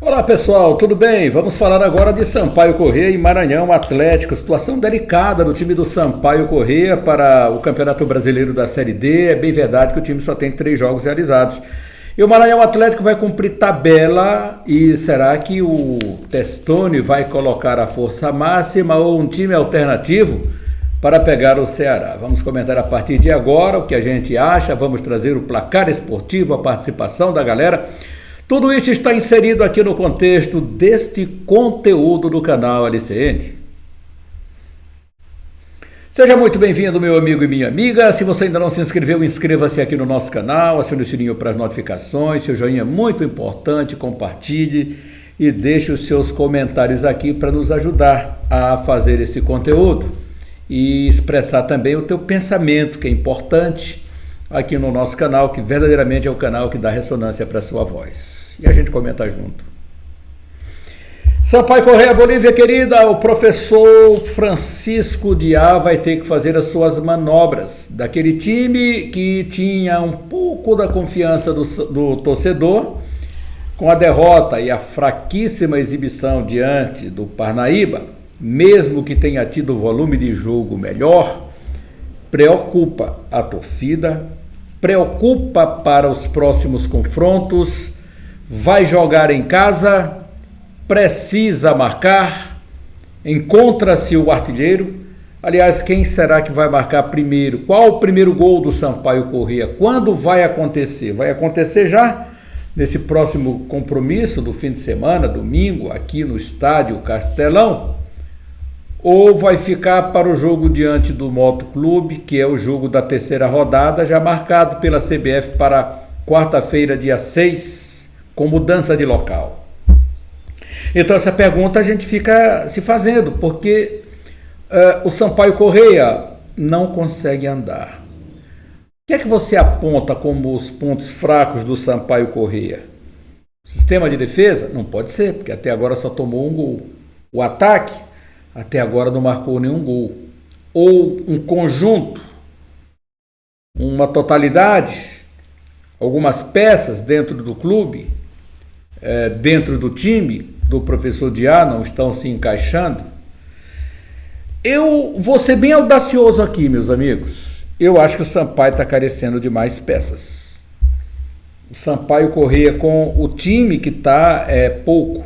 Olá pessoal, tudo bem? Vamos falar agora de Sampaio Corrêa e Maranhão Atlético. Situação delicada do time do Sampaio Corrêa para o Campeonato Brasileiro da Série D. É bem verdade que o time só tem 3 jogos realizados. E o Maranhão Atlético vai cumprir tabela e será que o Testoni vai colocar a força máxima ou um time alternativo para pegar o Ceará? Vamos comentar a partir de agora o que a gente acha, vamos trazer o placar esportivo, a participação da galera. Tudo isso está inserido aqui no contexto deste conteúdo do canal LCN. Seja muito bem-vindo, meu amigo e minha amiga. Se você ainda não se inscreveu, inscreva-se aqui no nosso canal, acione o sininho para as notificações, seu joinha é muito importante, compartilhe e deixe os seus comentários aqui para nos ajudar a fazer esse conteúdo e expressar também o teu pensamento, que é importante aqui no nosso canal, que verdadeiramente é o canal que dá ressonância para a sua voz. E a gente comenta junto. Sampaio Corrêa, Bolívia querida, o professor Francisco Diá vai ter que fazer as suas manobras. Daquele time que tinha um pouco da confiança do torcedor, com a derrota e a fraquíssima exibição diante do Parnaíba, mesmo que tenha tido volume de jogo melhor, preocupa a torcida, preocupa para os próximos confrontos, vai jogar em casa, precisa marcar, encontra-se o artilheiro. Aliás, quem será que vai marcar primeiro? Qual o primeiro gol do Sampaio Corrêa? Quando vai acontecer? Vai acontecer já nesse próximo compromisso do fim de semana, domingo, aqui no estádio Castelão? Ou vai ficar para o jogo diante do Moto Clube, que é o jogo da terceira rodada, já marcado pela CBF para quarta-feira, dia 6, com mudança de local? Então essa pergunta a gente fica se fazendo, porque o Sampaio Corrêa não consegue andar. O que é que você aponta como os pontos fracos do Sampaio Corrêa? Sistema de defesa? Não pode ser, porque até agora só tomou um gol. O ataque? Até agora não marcou nenhum gol. Ou um conjunto, uma totalidade, algumas peças dentro do clube, dentro do time do professor Diá não estão se encaixando. Eu vou ser bem audacioso aqui, meus amigos. Eu acho que o Sampaio está carecendo de mais peças. O Sampaio Corrêa com o time que está pouco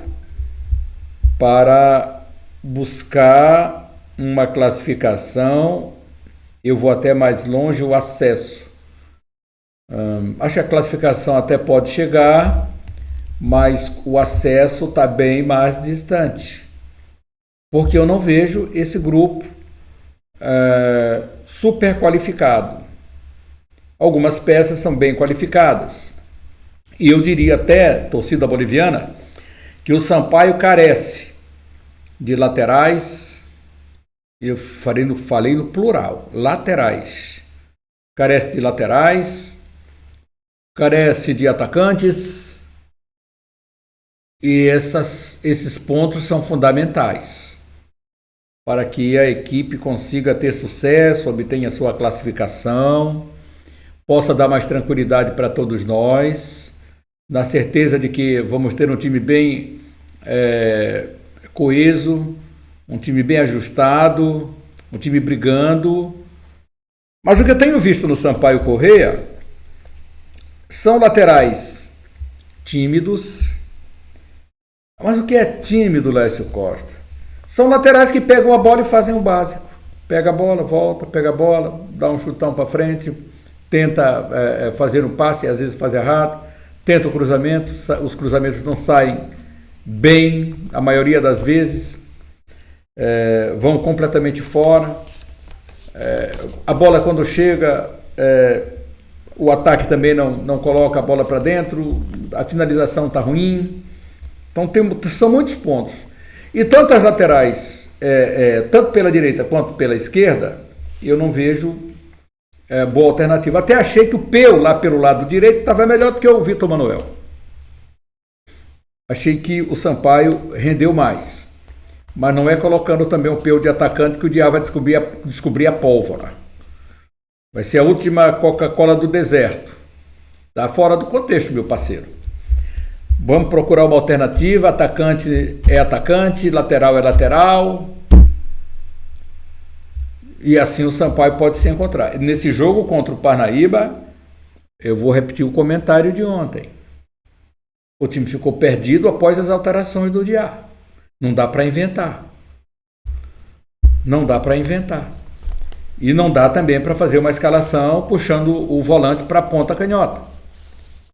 para buscar uma classificação. Eu vou até mais longe, o acesso. Acho que a classificação até pode chegar, mas o acesso está bem mais distante, porque eu não vejo esse grupo super qualificado. Algumas peças são bem qualificadas, e eu diria até, torcida boliviana, que o Sampaio carece de laterais. Eu falei no plural, laterais. Carece de laterais, carece de atacantes, e esses pontos são fundamentais para que a equipe consiga ter sucesso, obtenha sua classificação, possa dar mais tranquilidade para todos nós, na certeza de que vamos ter um time bem coeso, um time bem ajustado, um time brigando. Mas o que eu tenho visto no Sampaio Corrêa são laterais tímidos. Mas o que é tímido, Lécio Costa? São laterais que pegam a bola e fazem o básico. Pega a bola, volta, pega a bola, dá um chutão para frente, tenta fazer um passe, às vezes faz errado, tenta o cruzamento, os cruzamentos não saem bem, a maioria das vezes, vão completamente fora. A bola, quando chega, o ataque também não coloca a bola para dentro, a finalização está ruim. Então são muitos pontos. E tanto as laterais, tanto pela direita quanto pela esquerda, eu não vejo boa alternativa. Até achei que o Peu, lá pelo lado direito, estava melhor do que o Vitor Manuel. Achei que o Sampaio rendeu mais. Mas não é colocando também o Peu de atacante que o Diá vai descobrir a pólvora. Vai ser a última Coca-Cola do deserto. Está fora do contexto, meu parceiro. Vamos procurar uma alternativa, atacante é atacante, lateral é lateral. E assim o Sampaio pode se encontrar. Nesse jogo contra o Parnaíba, eu vou repetir o comentário de ontem. O time ficou perdido após as alterações do Diá. Não dá para inventar. Não dá para inventar. E não dá também para fazer uma escalação puxando o volante para a ponta canhota,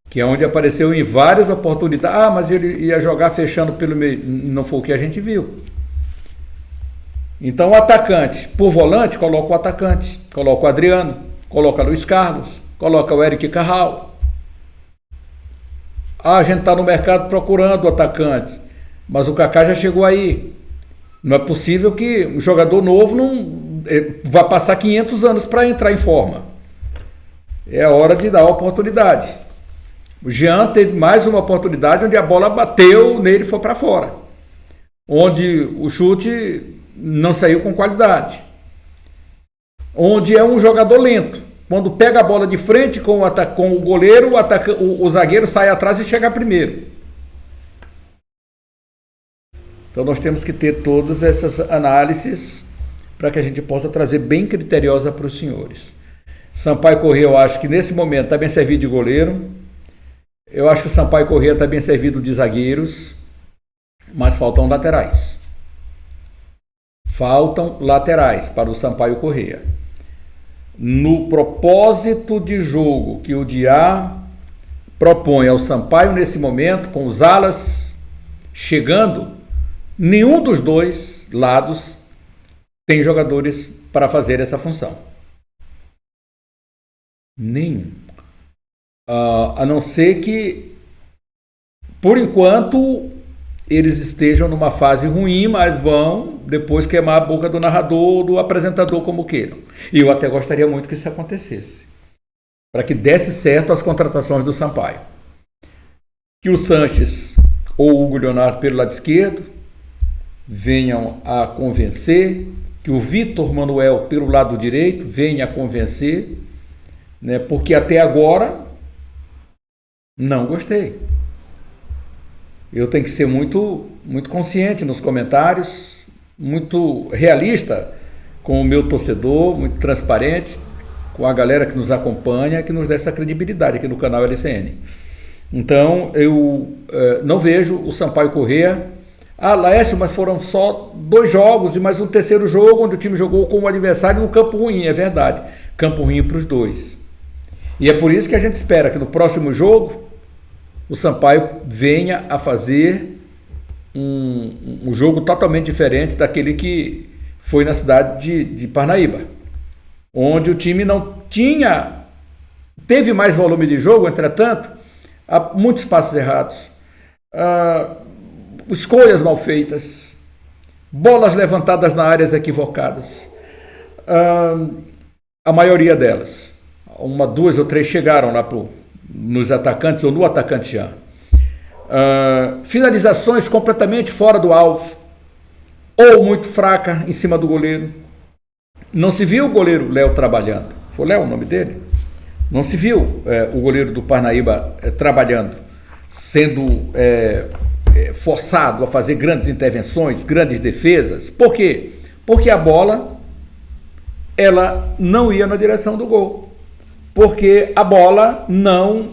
que é onde apareceu em várias oportunidades. Ah, mas ele ia jogar fechando pelo meio. Não foi o que a gente viu. Então o atacante, por volante, coloca o atacante, coloca o Adriano, coloca o Luiz Carlos, coloca o Eric Carral. Ah, a gente está no mercado procurando o atacante, mas o Kaká já chegou aí. Não é possível que um jogador novo não vá passar 500 anos para entrar em forma. É hora de dar a oportunidade. O Jean teve mais uma oportunidade onde a bola bateu nele e foi para fora, onde o chute não saiu com qualidade, onde é um jogador lento. Quando pega a bola de frente com o goleiro, o zagueiro sai atrás e chega primeiro. Então nós temos que ter todas essas análises para que a gente possa trazer bem criteriosa para os senhores. Sampaio Corrêa, eu acho que nesse momento está bem servido de goleiro. Eu acho que o Sampaio Corrêa está bem servido de zagueiros, mas faltam laterais. Faltam laterais para o Sampaio Corrêa. No propósito de jogo que o Diá propõe ao Sampaio nesse momento, com os alas chegando, nenhum dos dois lados tem jogadores para fazer essa função. Nenhum. A não ser que, por enquanto, eles estejam numa fase ruim, mas vão depois queimar a boca do narrador, do apresentador, como queiram. E eu até gostaria muito que isso acontecesse, para que desse certo as contratações do Sampaio. Que o Sanches ou o Hugo Leonardo pelo lado esquerdo venham a convencer, que o Vitor Manuel pelo lado direito venha a convencer, né, porque até agora não gostei. Eu tenho que ser muito consciente nos comentários, muito realista com o meu torcedor, muito transparente com a galera que nos acompanha, que nos dá essa credibilidade aqui no canal LCN. Então, eu não vejo o Sampaio Corrêa. Ah, Laércio, mas foram só 2 jogos e mais um terceiro jogo onde o time jogou com o adversário no campo ruim. É verdade, campo ruim para os dois. E é por isso que a gente espera que no próximo jogo o Sampaio venha a fazer um jogo totalmente diferente daquele que foi na cidade de Parnaíba, onde o time não teve mais volume de jogo, entretanto, há muitos passes errados, escolhas mal feitas, bolas levantadas na áreas equivocadas, a maioria delas, 1, 2 ou 3 chegaram lá nos atacantes ou no atacante já. Finalizações completamente fora do alvo ou muito fraca em cima do goleiro. Não se viu o goleiro Léo trabalhando. Foi Léo o nome dele? Não se viu o goleiro do Parnaíba trabalhando, sendo forçado a fazer grandes intervenções, grandes defesas. Por quê? Porque a bola ela não ia na direção do gol. Porque a bola não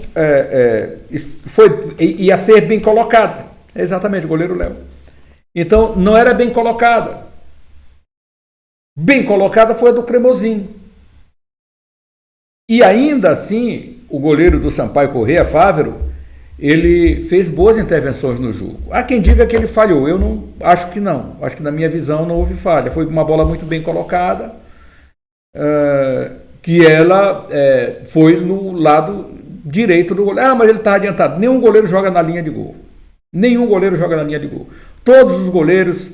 ia ser bem colocada. Exatamente, o goleiro Léo. Então, não era bem colocada. Bem colocada foi a do Cremosinho. E ainda assim, o goleiro do Sampaio Corrêa, Fávero, ele fez boas intervenções no jogo. Há quem diga que ele falhou. Eu não acho que não. Acho que na minha visão não houve falha. Foi uma bola muito bem colocada. Que ela foi no lado direito do goleiro. Ah, mas ele está adiantado. Nenhum goleiro joga na linha de gol. Nenhum goleiro joga na linha de gol. Todos os goleiros,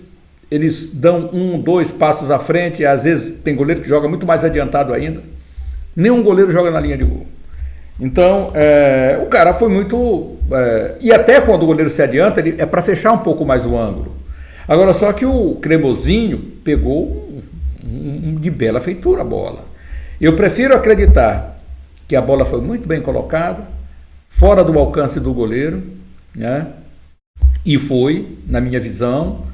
eles dão 1, 2 passos à frente. Às vezes tem goleiro que joga muito mais adiantado ainda. Nenhum goleiro joga na linha de gol. Então, o cara foi muito... e até quando o goleiro se adianta, ele é para fechar um pouco mais o ângulo. Agora, só que o Cremosinho pegou de bela feitura a bola. Eu prefiro acreditar que a bola foi muito bem colocada, fora do alcance do goleiro, né? E foi, na minha visão,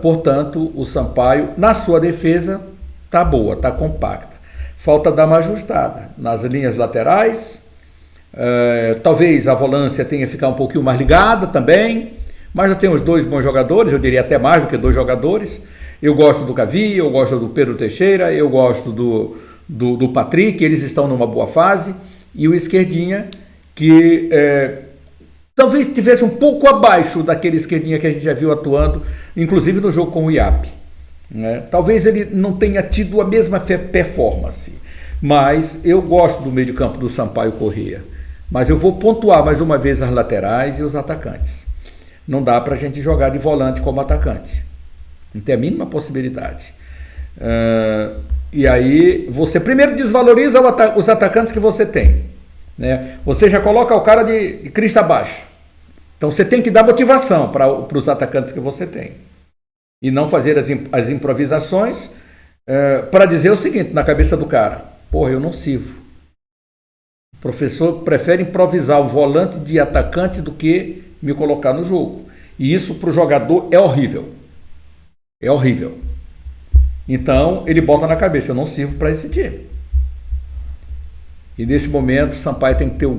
portanto, o Sampaio, na sua defesa, tá boa, tá compacta. Falta dar uma ajustada nas linhas laterais, talvez a volância tenha que ficar um pouquinho mais ligada também, mas já temos 2 bons jogadores, eu diria até mais do que 2 jogadores. Eu gosto do Cavi, eu gosto do Pedro Teixeira, eu gosto do Patrick, eles estão numa boa fase, e o esquerdinha, que talvez estivesse um pouco abaixo daquele esquerdinha que a gente já viu atuando, inclusive no jogo com o IAP, né? Talvez ele não tenha tido a mesma performance, mas eu gosto do meio de campo do Sampaio Corrêa. Mas eu vou pontuar mais uma vez as laterais e os atacantes. Não dá para a gente jogar de volante como atacante. Não tem a mínima possibilidade. E aí você primeiro desvaloriza os atacantes que você tem, né? Você já coloca o cara de crista baixa. Então você tem que dar motivação para os atacantes que você tem. E não fazer as improvisações para dizer o seguinte na cabeça do cara: porra, eu não sirvo. O professor prefere improvisar o volante de atacante do que me colocar no jogo. E isso para o jogador é horrível. É horrível. Então ele bota na cabeça: eu não sirvo para esse time. E nesse momento o Sampaio tem que ter um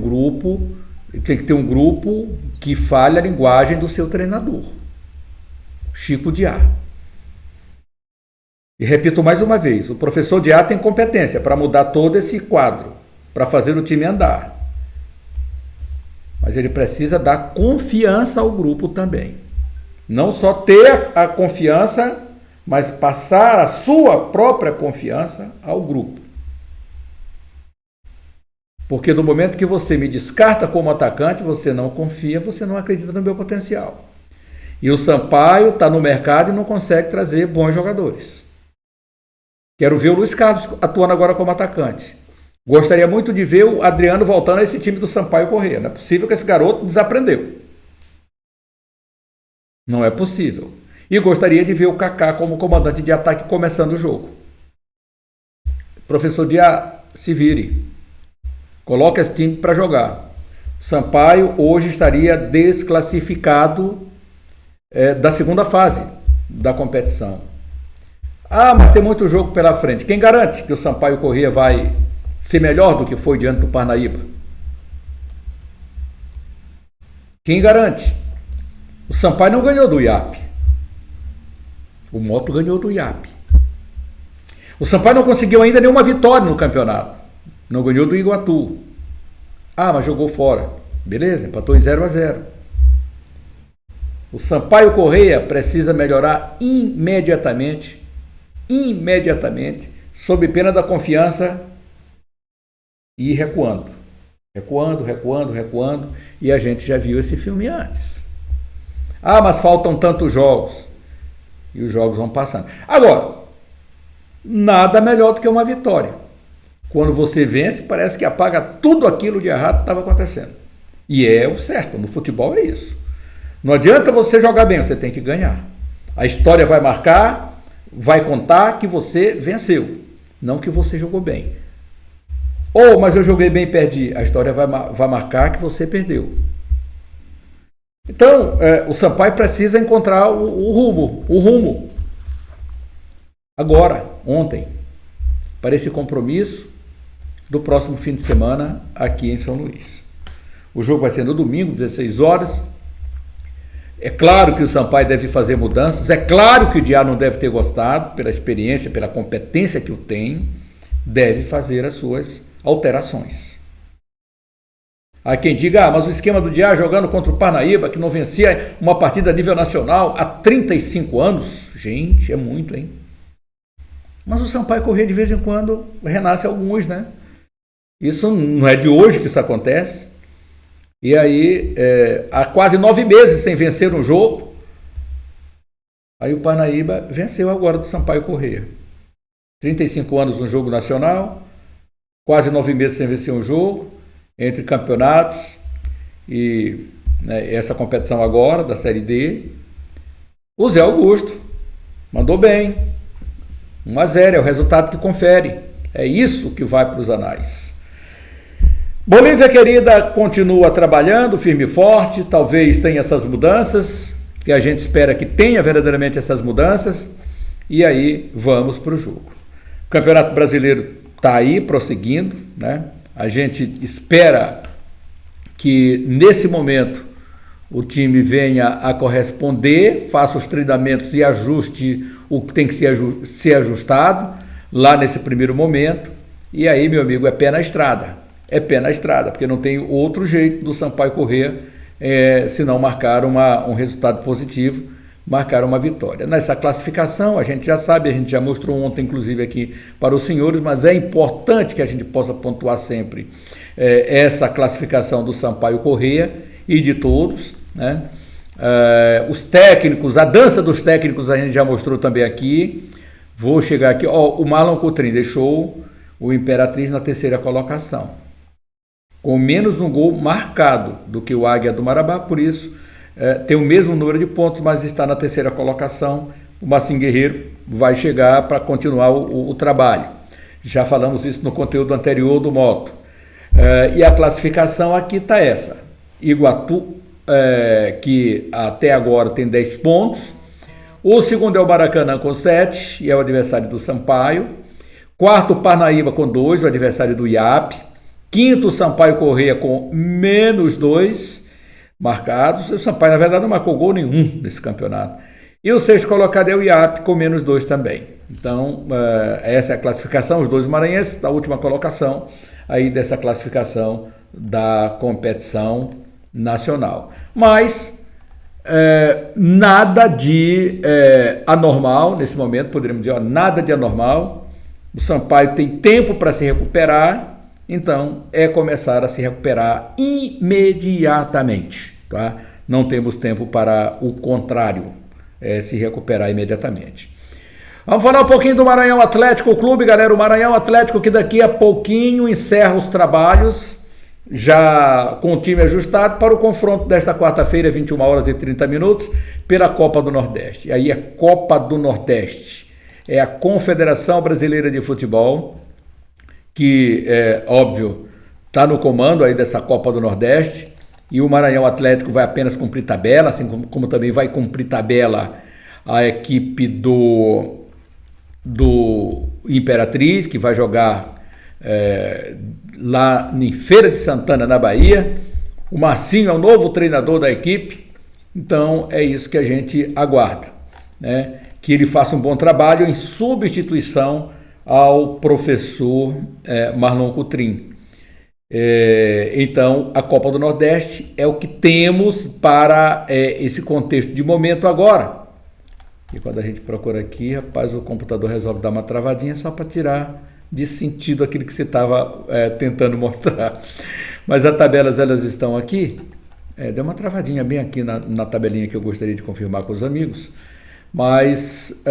grupo que fale a linguagem do seu treinador, Chico Diá. E repito mais uma vez, o professor Diá tem competência para mudar todo esse quadro, para fazer o time andar. Mas ele precisa dar confiança ao grupo também. Não só ter a confiança, mas passar a sua própria confiança ao grupo. Porque no momento que você me descarta como atacante, você não confia, você não acredita no meu potencial. E o Sampaio está no mercado e não consegue trazer bons jogadores. Quero ver o Luiz Carlos atuando agora como atacante. Gostaria muito de ver o Adriano voltando a esse time do Sampaio Corrêa. Não é possível que esse garoto desaprendeu. Não é possível. E gostaria de ver o Kaká como comandante de ataque começando o jogo. Professor Diá, se vire. Coloca esse time para jogar. O Sampaio hoje estaria desclassificado da segunda fase da competição. Ah, mas tem muito jogo pela frente. Quem garante que o Sampaio Corrêa vai ser melhor do que foi diante do Parnaíba? Quem garante? O Sampaio não ganhou do IAP. O Moto ganhou do IAP. O Sampaio não conseguiu ainda nenhuma vitória no campeonato. Não ganhou do Iguatu. Ah, mas jogou fora. Beleza, empatou em 0-0. O Sampaio Corrêa precisa melhorar imediatamente, sob pena da confiança e ir recuando. Recuando, e a gente já viu esse filme antes. Ah, mas faltam tantos jogos. E os jogos vão passando. Agora, nada melhor do que uma vitória. Quando você vence, parece que apaga tudo aquilo de errado que estava acontecendo. E é o certo, no futebol é isso. Não adianta você jogar bem, você tem que ganhar. A história vai marcar, vai contar que você venceu, não que você jogou bem. Ou, mas eu joguei bem e perdi. A história vai marcar que você perdeu. Então, o Sampaio precisa encontrar o rumo. Agora, ontem, para esse compromisso do próximo fim de semana aqui em São Luís. O jogo vai ser no domingo, 16 horas. É claro que o Sampaio deve fazer mudanças, é claro que o Diá não deve ter gostado, pela experiência, pela competência que o tem, deve fazer as suas alterações. Há quem diga, mas o esquema do Diá jogando contra o Parnaíba, que não vencia uma partida a nível nacional há 35 anos, gente, é muito, hein? Mas o Sampaio Corrêa de vez em quando renasce alguns, né? Isso não é de hoje que isso acontece. E aí, há quase 9 meses sem vencer um jogo, aí o Parnaíba venceu agora do Sampaio Corrêa. 35 anos no jogo nacional, quase 9 meses sem vencer um jogo, entre campeonatos e essa competição agora, da Série D. O Zé Augusto mandou bem. 1-0 é o resultado que confere. É isso que vai para os anais. Bolívia querida continua trabalhando firme e forte, talvez tenha essas mudanças, que a gente espera que tenha verdadeiramente essas mudanças, e aí vamos para o jogo. O Campeonato Brasileiro está aí, prosseguindo, né? A gente espera que nesse momento o time venha a corresponder, faça os treinamentos e ajuste o que tem que ser ajustado lá nesse primeiro momento, e aí, meu amigo, é pé na estrada. É pé na estrada, porque não tem outro jeito do Sampaio Corrêa se não marcar um resultado positivo, marcar uma vitória. Nessa classificação, a gente já sabe, a gente já mostrou ontem, inclusive, aqui para os senhores, mas é importante que a gente possa pontuar sempre essa classificação do Sampaio Corrêa e de todos, né? Os técnicos, a dança dos técnicos a gente já mostrou também aqui. Vou chegar aqui, o Marlon Coutrinho deixou o Imperatriz na terceira colocação, com menos um gol marcado do que o Águia do Marabá, por isso tem o mesmo número de pontos, mas está na terceira colocação. O Massim Guerreiro vai chegar para continuar o trabalho. Já falamos isso no conteúdo anterior do Moto. E a classificação aqui está essa. Iguatu, que até agora tem 10 pontos. O segundo é o Maracanã com 7, e é o adversário do Sampaio. Quarto, Parnaíba com 2, o adversário do IAP. Quinto, Sampaio Corrêa com menos 2 marcados. O Sampaio, na verdade, não marcou gol nenhum nesse campeonato. E o sexto colocado é o IAP com menos 2 também. Então, essa é a classificação, os dois maranhenses, da última colocação aí dessa classificação da competição nacional. Mas nada de anormal nesse momento, poderíamos dizer, nada de anormal. O Sampaio tem tempo para se recuperar, então é começar a se recuperar imediatamente, tá? Não temos tempo para o contrário, se recuperar imediatamente. Vamos falar um pouquinho do Maranhão Atlético Clube, galera. O Maranhão Atlético que daqui a pouquinho encerra os trabalhos, já com o time ajustado para o confronto desta quarta-feira, 21 horas e 30 minutos, pela Copa do Nordeste. E aí é Copa do Nordeste, é a Confederação Brasileira de Futebol, que, óbvio, está no comando aí dessa Copa do Nordeste, e o Maranhão Atlético vai apenas cumprir tabela, assim como também vai cumprir tabela a equipe do Imperatriz, que vai jogar lá em Feira de Santana, na Bahia. O Marcinho é o novo treinador da equipe, então é isso que a gente aguarda, né? Que ele faça um bom trabalho em substituição ao professor Marlon Coutrinho. Então, a Copa do Nordeste é o que temos para esse contexto de momento agora. E quando a gente procura aqui, rapaz, o computador resolve dar uma travadinha só para tirar de sentido aquilo que você estava tentando mostrar. Mas as tabelas, elas estão aqui. Deu uma travadinha bem aqui na tabelinha que eu gostaria de confirmar com os amigos. Mas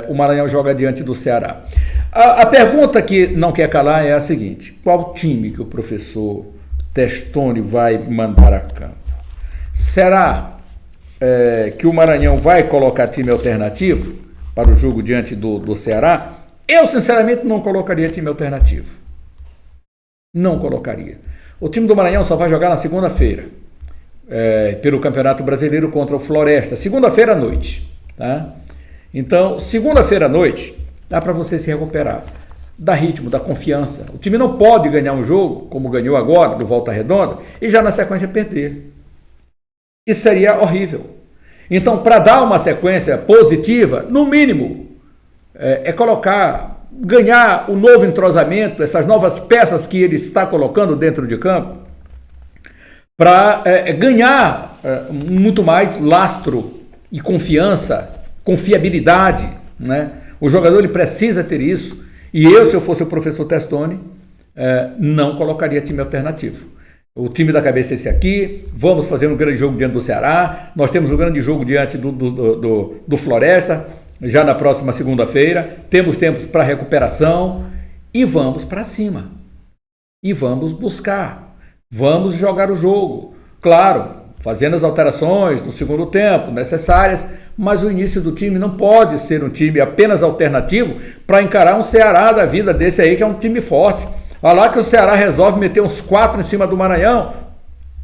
o Maranhão joga diante do Ceará. A pergunta que não quer calar é a seguinte: qual time que o professor Testoni vai mandar a campo? Será que o Maranhão vai colocar time alternativo para o jogo diante do Ceará? Eu, sinceramente, não colocaria time alternativo. Não colocaria. O time do Maranhão só vai jogar na segunda-feira, pelo Campeonato Brasileiro contra o Floresta, segunda-feira à noite. Tá? Então, segunda-feira à noite, dá para você se recuperar, dá ritmo, dá confiança. O time não pode ganhar um jogo, como ganhou agora, do Volta Redonda, e já na sequência perder. Isso seria horrível. Então, para dar uma sequência positiva, no mínimo, ganhar o novo entrosamento, essas novas peças que ele está colocando dentro de campo, para ganhar muito mais lastro e confiança, confiabilidade, né? O jogador ele precisa ter isso, e eu, se eu fosse o professor Testoni, não colocaria time alternativo. O time da cabeça é esse aqui, vamos fazer um grande jogo diante do Ceará, nós temos um grande jogo diante do Floresta, já na próxima segunda-feira, temos tempos para recuperação, e vamos para cima, e vamos buscar, vamos jogar o jogo, claro, fazendo as alterações no segundo tempo necessárias, mas o início do time não pode ser um time apenas alternativo para encarar um Ceará da vida desse aí, que é um time forte. Olha lá que o Ceará resolve meter uns 4 em cima do Maranhão,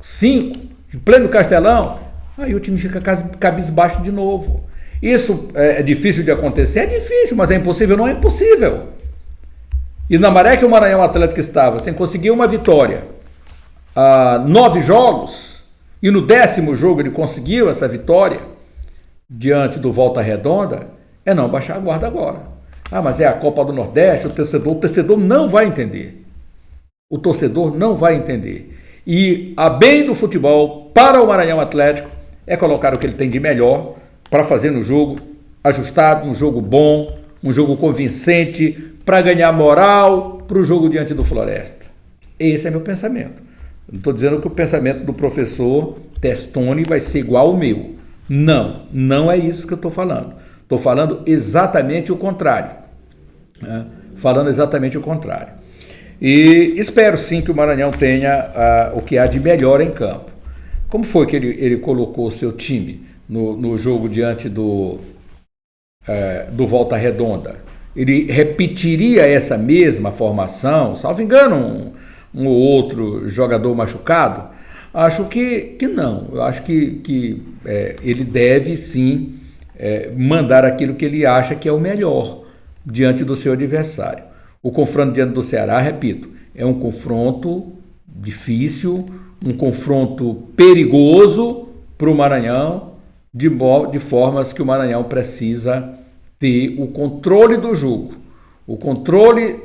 5, em pleno Castelão. Aí o time fica cabisbaixo de novo. Isso é difícil de acontecer? É difícil, mas é impossível? Não é impossível. E na maré que o Maranhão Atlético estava, sem conseguir uma vitória, 9 jogos, e no 10º jogo ele conseguiu essa vitória, diante do Volta Redonda, é não baixar a guarda agora. Mas é a Copa do Nordeste, o torcedor não vai entender. O torcedor não vai entender. E a bem do futebol, para o Maranhão Atlético, é colocar o que ele tem de melhor para fazer no jogo ajustado, um jogo bom, um jogo convincente, para ganhar moral para o jogo diante do Floresta. Esse é meu pensamento. Não estou dizendo que o pensamento do professor Testoni vai ser igual ao meu. Não, não é isso que eu estou falando. Estou falando exatamente o contrário. Falando exatamente o contrário. E espero sim que o Maranhão tenha o que há de melhor em campo. Como foi que ele colocou o seu time no jogo diante do Volta Redonda? Ele repetiria essa mesma formação, salvo engano, um ou outro jogador machucado? Acho que não. Eu acho que ele deve sim mandar aquilo que ele acha que é o melhor diante do seu adversário. O confronto diante do Ceará, repito, é um confronto difícil, um confronto perigoso para o Maranhão, de formas que o Maranhão precisa ter o controle do jogo, o controle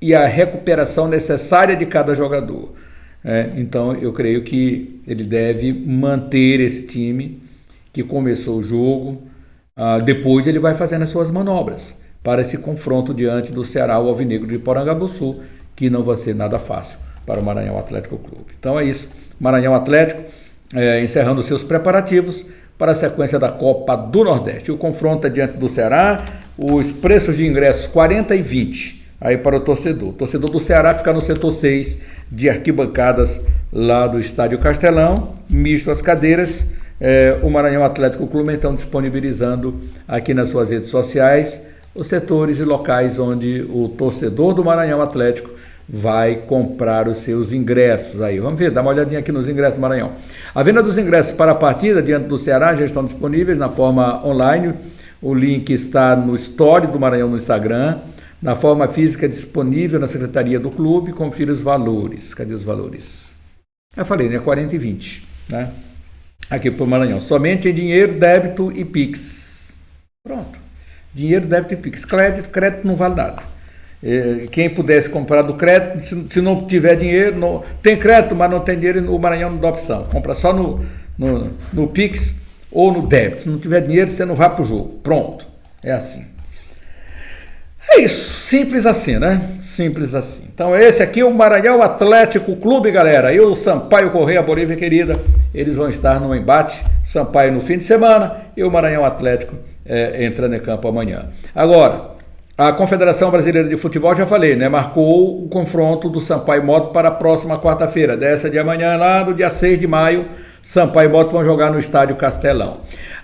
e a recuperação necessária de cada jogador. Então eu creio que ele deve manter esse time que começou o jogo. Depois ele vai fazendo as suas manobras para esse confronto diante do Ceará, o Alvinegro de Porangabuçu, que não vai ser nada fácil para o Maranhão Atlético Clube. Então é isso, Maranhão Atlético encerrando seus preparativos para a sequência da Copa do Nordeste. O confronto é diante do Ceará, os preços de ingressos 40 e 20 aí para o torcedor. O torcedor do Ceará fica no setor 6 de arquibancadas lá do Estádio Castelão, misto as cadeiras. O Maranhão Atlético Clube então disponibilizando aqui nas suas redes sociais os setores e locais onde o torcedor do Maranhão Atlético vai comprar os seus ingressos. Aí, vamos ver, dá uma olhadinha aqui nos ingressos do Maranhão. A venda dos ingressos para a partida diante do Ceará já estão disponíveis na forma online. O link está no story do Maranhão no Instagram. Na forma física disponível na secretaria do clube. Confira os valores. Cadê os valores? Eu falei, né? 40 e 20, né? Aqui para o Maranhão. Somente em dinheiro, débito e Pix. Pronto. Dinheiro, débito e Pix. Crédito não vale nada. Quem pudesse comprar do crédito, se não tiver dinheiro, tem crédito, mas não tem dinheiro, o Maranhão não dá opção. Compra só no Pix ou no débito. Se não tiver dinheiro, você não vai para o jogo. Pronto. É assim. É isso. Simples assim, né? Simples assim. Então, esse aqui é o Maranhão Atlético Clube, galera. E o Sampaio Correia, Bolívia querida, eles vão estar no embate. Sampaio no fim de semana e o Maranhão Atlético entrando em campo amanhã. Agora, a Confederação Brasileira de Futebol, já falei, né? Marcou o confronto do Sampaio e Moto para a próxima quarta-feira, dessa de amanhã, lá no dia 6 de maio, Sampaio e Moto vão jogar no Estádio Castelão.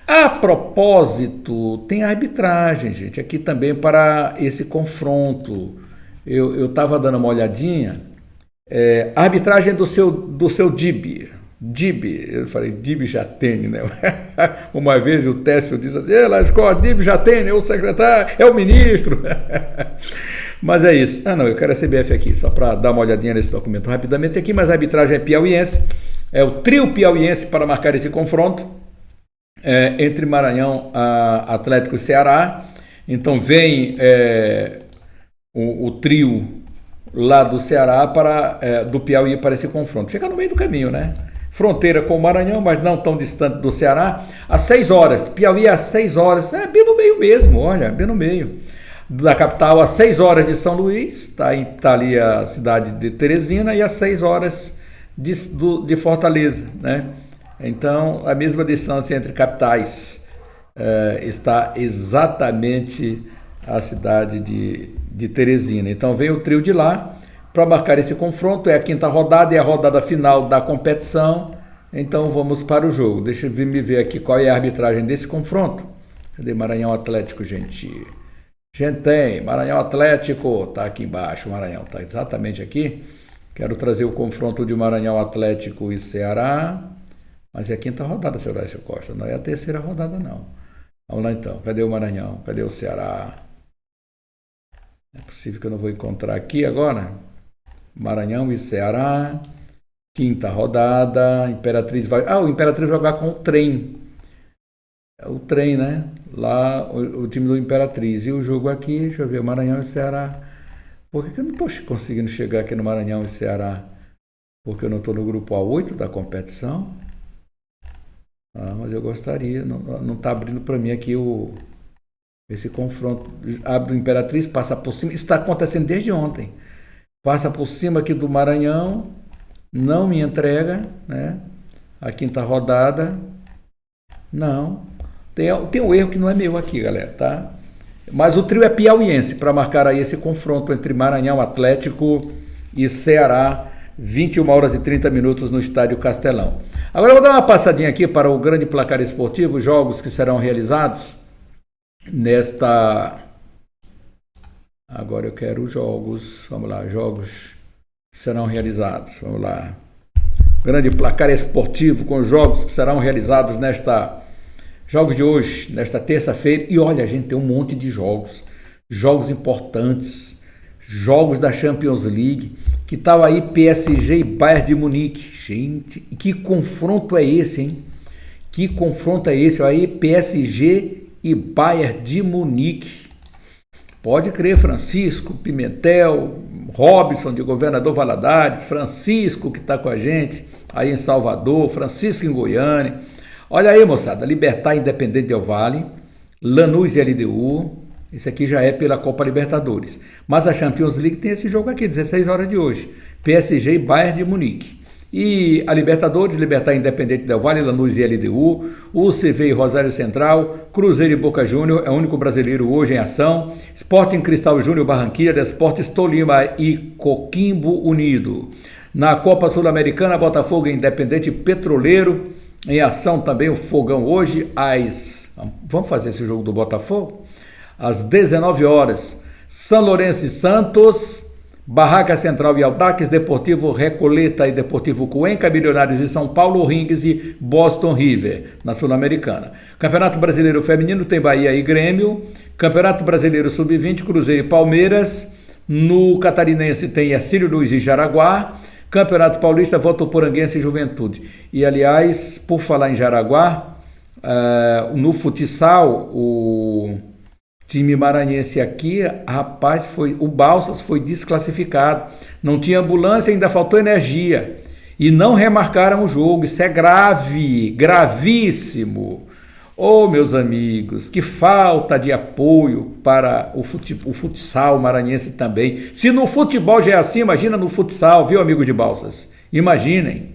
A propósito, tem arbitragem, gente, aqui também para esse confronto. Eu estava dando uma olhadinha, arbitragem do seu DIB. Eu falei, DIB Jatene, né? Uma vez o Técio disse assim, lá escola, DIB Jatene, é o secretário, é o ministro. Mas é isso. Não, eu quero a CBF aqui, só para dar uma olhadinha nesse documento rapidamente aqui, mas a arbitragem é piauiense, é o trio piauiense para marcar esse confronto entre Maranhão, Atlético e Ceará. Então vem o trio lá do Ceará do Piauí para esse confronto. Fica no meio do caminho, né? Fronteira com o Maranhão, mas não tão distante do Ceará, às 6 horas, Piauí às 6 horas, bem no meio mesmo, olha, bem no meio da capital, às 6 horas de São Luís, tá ali a cidade de Teresina, e às 6 horas de Fortaleza, né? Então, a mesma distância entre capitais, está exatamente a cidade de Teresina. Então, vem o trio de lá, para marcar esse confronto, é a 5ª rodada, é a rodada final da competição, então vamos para o jogo. Deixa eu me ver aqui qual é a arbitragem desse confronto. Cadê Maranhão Atlético, gente? Gente, tem Maranhão Atlético, tá aqui embaixo, Maranhão, tá exatamente aqui. Quero trazer o confronto de Maranhão Atlético e Ceará, mas é a quinta rodada, seu Décio Costa, não é a terceira rodada, não. Vamos lá então, cadê o Maranhão? Cadê o Ceará? É possível que eu não vou encontrar aqui agora. Maranhão e Ceará, quinta rodada, Imperatriz vai... o Imperatriz vai jogar com o Trem. É o Trem, né? Lá, o time do Imperatriz. E o jogo aqui, deixa eu ver, Maranhão e Ceará. Por que eu não estou conseguindo chegar aqui no Maranhão e Ceará? Porque eu não estou no grupo A8 da competição? Mas eu gostaria. Não está abrindo para mim aqui esse confronto. Abre o Imperatriz, passa por cima. Isso está acontecendo desde ontem. Passa por cima aqui do Maranhão, não me entrega, né? A quinta rodada. Não. Tem um erro que não é meu aqui, galera, tá? Mas o trio é piauiense para marcar aí esse confronto entre Maranhão Atlético e Ceará, 21 horas e 30 minutos no Estádio Castelão. Agora eu vou dar uma passadinha aqui para o grande placar esportivo, jogos que serão realizados nesta... Agora eu quero os jogos, vamos lá, jogos que serão realizados, vamos lá. Grande placar esportivo com jogos que serão realizados jogos de hoje, nesta terça-feira. E olha, gente, tem um monte de jogos importantes, jogos da Champions League, que estava aí PSG e Bayern de Munique. Gente, que confronto é esse, hein? Que confronto é esse? Olha aí, PSG e Bayern de Munique. Pode crer, Francisco Pimentel, Robson de Governador Valadares, Francisco que está com a gente aí em Salvador, Francisco em Goiânia. Olha aí, moçada, Libertad Independente Del Valle, Lanús e LDU, esse aqui já é pela Copa Libertadores. Mas a Champions League tem esse jogo aqui, 16 horas de hoje, PSG e Bayern de Munique. E a Libertadores, Libertad Independente Del Valle, Lanús e LDU, UCV e Rosário Central, Cruzeiro e Boca Júnior, é o único brasileiro hoje em ação, Sporting Cristal Júnior Barranquilla, Desportes Tolima e Coquimbo Unido. Na Copa Sul-Americana, Botafogo e Independente Petroleiro, em ação também o Fogão hoje, vamos fazer esse jogo do Botafogo? Às 19 horas, São Lourenço e Santos, Barraca Central e Aldax, Deportivo Recoleta e Deportivo Cuenca, Milionários de São Paulo, Rings e Boston River, na Sul-Americana. Campeonato Brasileiro Feminino tem Bahia e Grêmio, Campeonato Brasileiro Sub-20, Cruzeiro e Palmeiras, no Catarinense tem Ercílio Luz e Jaraguá, Campeonato Paulista, Votuporanguense e Juventude. E, aliás, por falar em Jaraguá, no futsal, o time maranhense aqui, rapaz, o Balsas foi desclassificado. Não tinha ambulância, ainda faltou energia. E não remarcaram o jogo. Isso é grave, gravíssimo. Oh, meus amigos, que falta de apoio para o futsal maranhense também. Se no futebol já é assim, imagina no futsal, viu, amigo de Balsas? Imaginem,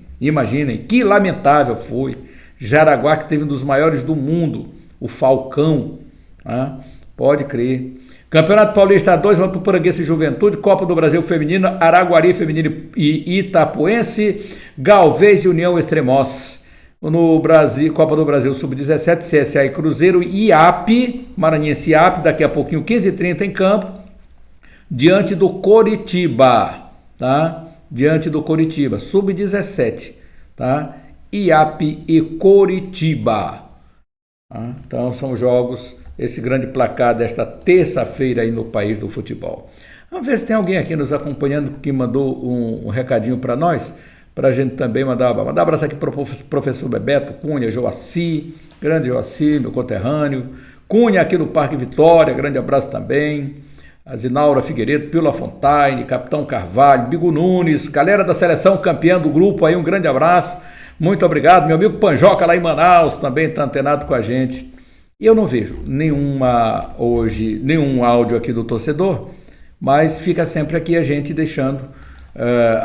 que lamentável foi. Jaraguá, que teve um dos maiores do mundo, o Falcão, pode crer. Campeonato Paulista 2, Votuporanguense e Juventude, Copa do Brasil Feminino, Araguari Feminino e Itapuense, Galvez e União Extremoz. No Brasil, Copa do Brasil Sub-17, CSA e Cruzeiro, IAP, Maranhense IAP, daqui a pouquinho, 15h30 em campo, diante do Coritiba, tá? Diante do Coritiba, Sub-17, tá? IAP e Coritiba. Tá? Então são jogos, esse grande placar desta terça-feira aí no país do futebol. Vamos ver se tem alguém aqui nos acompanhando que mandou um recadinho para nós, para a gente também mandar um abraço aqui para o professor Bebeto Cunha, Joaci, grande Joaci, meu conterrâneo, Cunha aqui no Parque Vitória, grande abraço também, a Zinaura Figueiredo, Pila Fontaine, Capitão Carvalho, Bigo Nunes, galera da seleção campeã do grupo aí, um grande abraço, muito obrigado, meu amigo Panjoca lá em Manaus também está antenado com a gente. E eu não vejo nenhum áudio aqui do torcedor, mas fica sempre aqui a gente deixando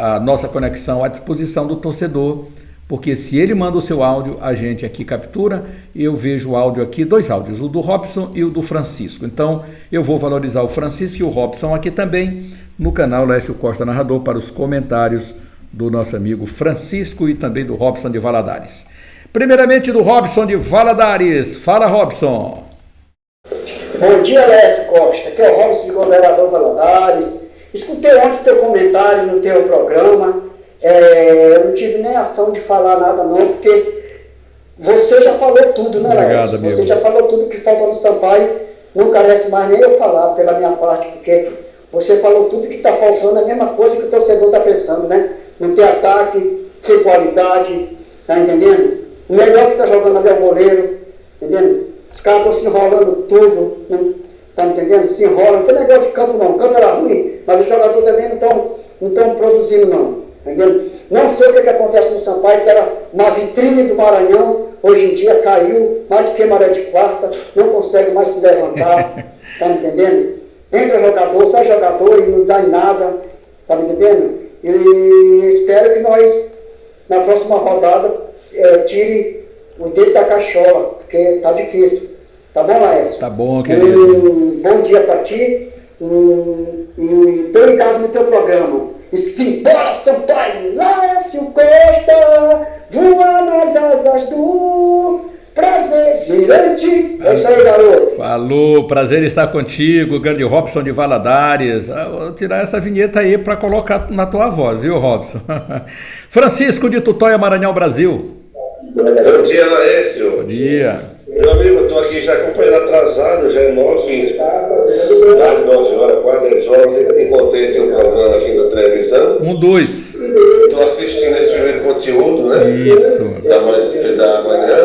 a nossa conexão à disposição do torcedor, porque se ele manda o seu áudio, a gente aqui captura, e eu vejo o áudio aqui, 2 áudios, o do Robson e o do Francisco. Então eu vou valorizar o Francisco e o Robson aqui também no canal Lécio Costa Narrador para os comentários do nosso amigo Francisco e também do Robson de Valadares. Primeiramente do Robson de Valadares. Fala, Robson. Bom dia, Lécio Costa. Aqui é o Robson de Governador Valadares. Escutei ontem teu comentário no teu programa. Eu não tive nem ação de falar nada não, porque você já falou tudo, né, Lécio? Você já falou tudo que falta no Sampaio. Não carece mais nem eu falar pela minha parte, porque você falou tudo que está faltando, a mesma coisa que o torcedor está pensando, né? Não ter ataque, sem qualidade, tá entendendo? O melhor que está jogando ali é o goleiro, entendendo? Os caras estão se enrolando tudo, não, tá entendendo? Se enrolam, não tem negócio de campo não, o campo era ruim, mas os jogadores também não estão produzindo não, entendendo? Não sei o que acontece no Sampaio, que era uma vitrine do Maranhão, hoje em dia caiu, mais de que maré de quarta, não consegue mais se levantar, tá me entendendo? Entra jogador, sai jogador e não dá em nada, tá me entendendo? E espero que nós, na próxima rodada, tire o dedo da cachola, porque tá difícil. Tá bom, Laércio? Tá bom, querido. Bom dia pra ti. E tô ligado no teu programa. E simbora, Sampaio! Laércio Costa voa nas asas do prazer mirante. É isso aí, garoto. Falou, prazer estar contigo, grande Robson de Valadares. Vou tirar essa vinheta aí para colocar na tua voz, viu, Robson? Francisco de Tutóia, Maranhão, Brasil. Bom dia, Laércio. Bom dia. Meu amigo, eu estou aqui já acompanhando atrasado, já é 9 horas, quase 10 horas. Encontrei teu programa aqui na televisão. 2. Estou assistindo esse primeiro conteúdo, né? Isso. Da manhã.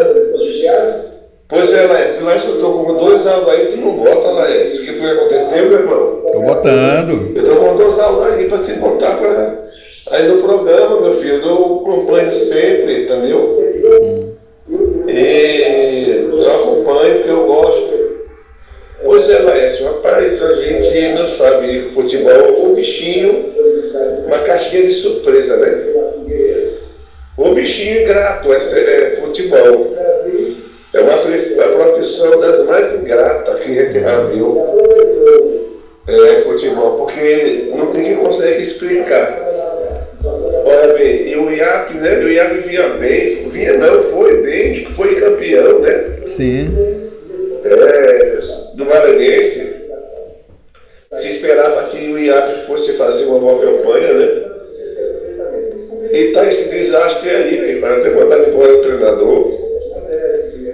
Pois é, Laércio, eu estou com 2 áudios aí, tu não bota, Laércio. O que foi que aconteceu, meu irmão? Tô botando. Eu estou com 2 áudios aí para te botar aí no programa, meu filho. Eu acompanho sempre, entendeu? E eu acompanho porque eu gosto. Pois é, Laércio, rapaz, a gente não sabe futebol, o bichinho, uma caixinha de surpresa, né? O bichinho ingrato é futebol. É uma profissão das mais ingratas que a gente já viu. Futebol, porque não tem quem consegue explicar. Olha bem, e o IAP, né? O IAP foi bem, foi campeão, né? Sim. Do Maranhense. Se esperava que o IAP fosse fazer uma boa campanha, né? E está esse desastre aí, que vai até mandar embora o treinador.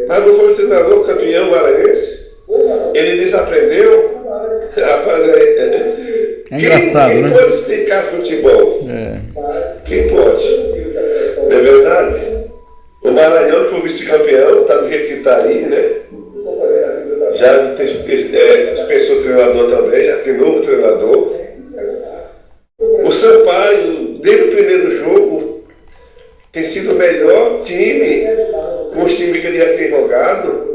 Mas não foi o treinador campeão maranhense? Ele desaprendeu? Rapaz, engraçado, quem né? pode explicar futebol? Quem pode? Não é verdade? O Maranhão, que foi vice-campeão, está do jeito que está aí, né? Já dispensou o treinador também, já tem novo treinador. O Sampaio, desde o primeiro jogo, tem sido o melhor time, com os times que ele já tem jogado,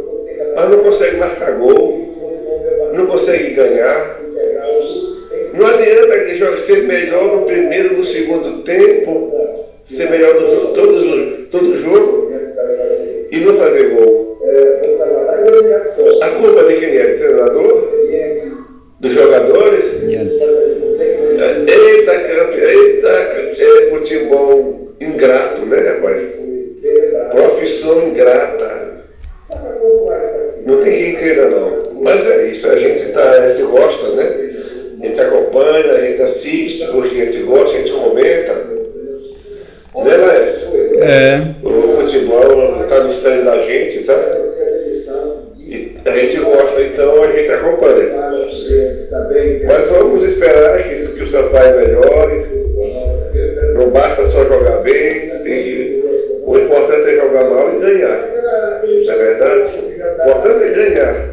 mas não consegue marcar gol, não consegue ganhar. Não adianta que ser melhor no primeiro, no segundo tempo, ser melhor todo jogo e não fazer gol. A culpa de quem é? Do treinador? Dos jogadores? Eita, futebol ingrato, né, rapaz? Profissão ingrata. Não tem quem queira, não. Mas é isso, a gente gosta, né? A gente acompanha, a gente assiste, porque a gente gosta, a gente comenta. Né, Laércio? O futebol está no sangue da gente, tá? E a gente gosta, então a gente acompanha. Mas vamos esperar que o Sampaio melhore. Não basta só jogar bem, o importante é jogar mal e ganhar. Não é verdade? O importante é ganhar.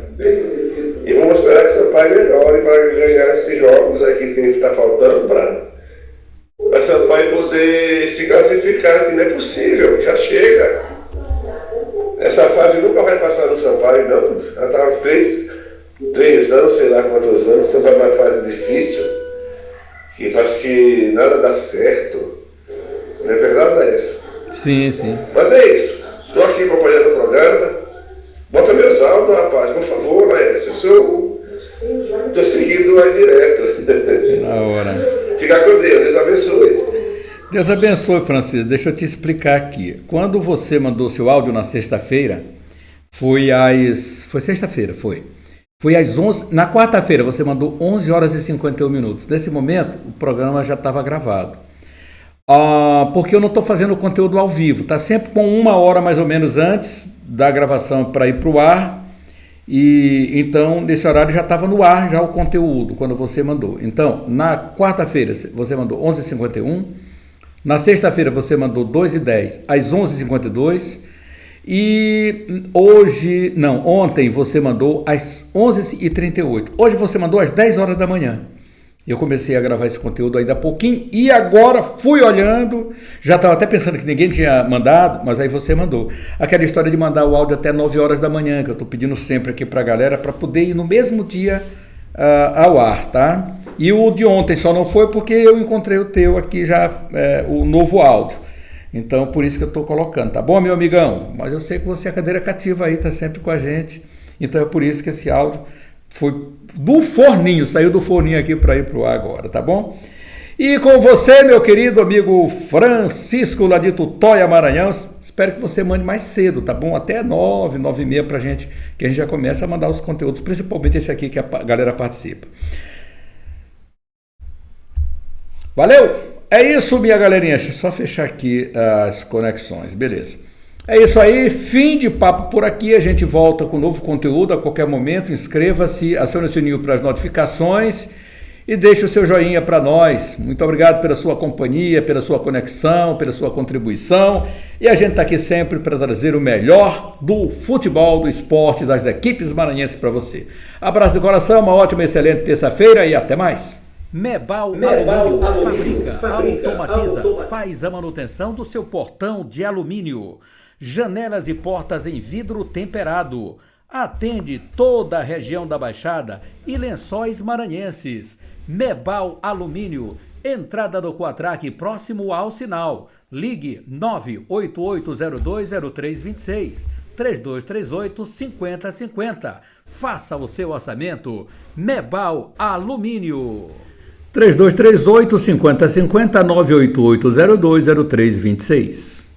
E vamos esperar que o Sampaio melhore para ganhar esses jogos aqui que está faltando para o Sampaio poder se classificar, que não é possível, já chega. Essa fase nunca vai passar no Sampaio, não. Já estava 3 anos, sei lá quantos anos, o Sampaio é uma fase difícil, que faz que nada dá certo. Não é verdade, Laércio? Sim, sim. Mas é isso. Estou aqui acompanhando o programa. Bota meus áudios, rapaz, por favor, Laércio. Estou seguindo aí direto. Na hora. Fica com Deus, Deus abençoe. Deus abençoe, Francisco. Deixa eu te explicar aqui. Quando você mandou seu áudio na sexta-feira, foi sexta-feira, foi. Foi às 11, na quarta-feira você mandou 11 horas e 51 minutos. Nesse momento, o programa já estava gravado. Porque eu não estou fazendo o conteúdo ao vivo, está sempre com 1 hora mais ou menos antes da gravação para ir para o ar. E então, nesse horário já estava no ar já o conteúdo, quando você mandou. Então, na quarta-feira você mandou 11h51, na sexta-feira você mandou 2h10 às 11h52, e ontem você mandou às 11h38. Hoje você mandou às 10 horas da manhã. Eu comecei a gravar esse conteúdo ainda há pouquinho e agora fui olhando, já estava até pensando que ninguém tinha mandado, mas aí você mandou. Aquela história de mandar o áudio até 9 horas da manhã, que eu estou pedindo sempre aqui para a galera, para poder ir no mesmo dia ao ar, tá? E o de ontem só não foi porque eu encontrei o teu aqui já, o novo áudio. Então, por isso que eu estou colocando, tá bom, meu amigão? Mas eu sei que você é cadeira cativa aí, tá sempre com a gente. Então é por isso que esse áudio foi do forninho, saiu do forninho aqui para ir para o ar agora, tá bom? E com você, meu querido amigo Francisco, lá de Tutóia, Maranhão, espero que você mande mais cedo, tá bom? Até 9h30 pra gente, que a gente já começa a mandar os conteúdos, principalmente esse aqui que a galera participa. Valeu! É isso, minha galerinha, deixa eu só fechar aqui as conexões, beleza. É isso aí, fim de papo por aqui, a gente volta com novo conteúdo a qualquer momento, inscreva-se, acione o sininho para as notificações e deixe o seu joinha para nós. Muito obrigado pela sua companhia, pela sua conexão, pela sua contribuição, e a gente está aqui sempre para trazer o melhor do futebol, do esporte, das equipes maranhenses para você. Abraço de coração, uma ótima, excelente terça-feira e até mais. Mebal Alumínio, fabrica, automatiza, faz a manutenção do seu portão de alumínio. Janelas e portas em vidro temperado. Atende toda a região da Baixada e Lençóis Maranhenses. Mebal Alumínio, entrada do Quatraque próximo ao sinal. Ligue 988020326, 3238-5050. Faça o seu orçamento. Mebal Alumínio. 3238-5050, 988020326.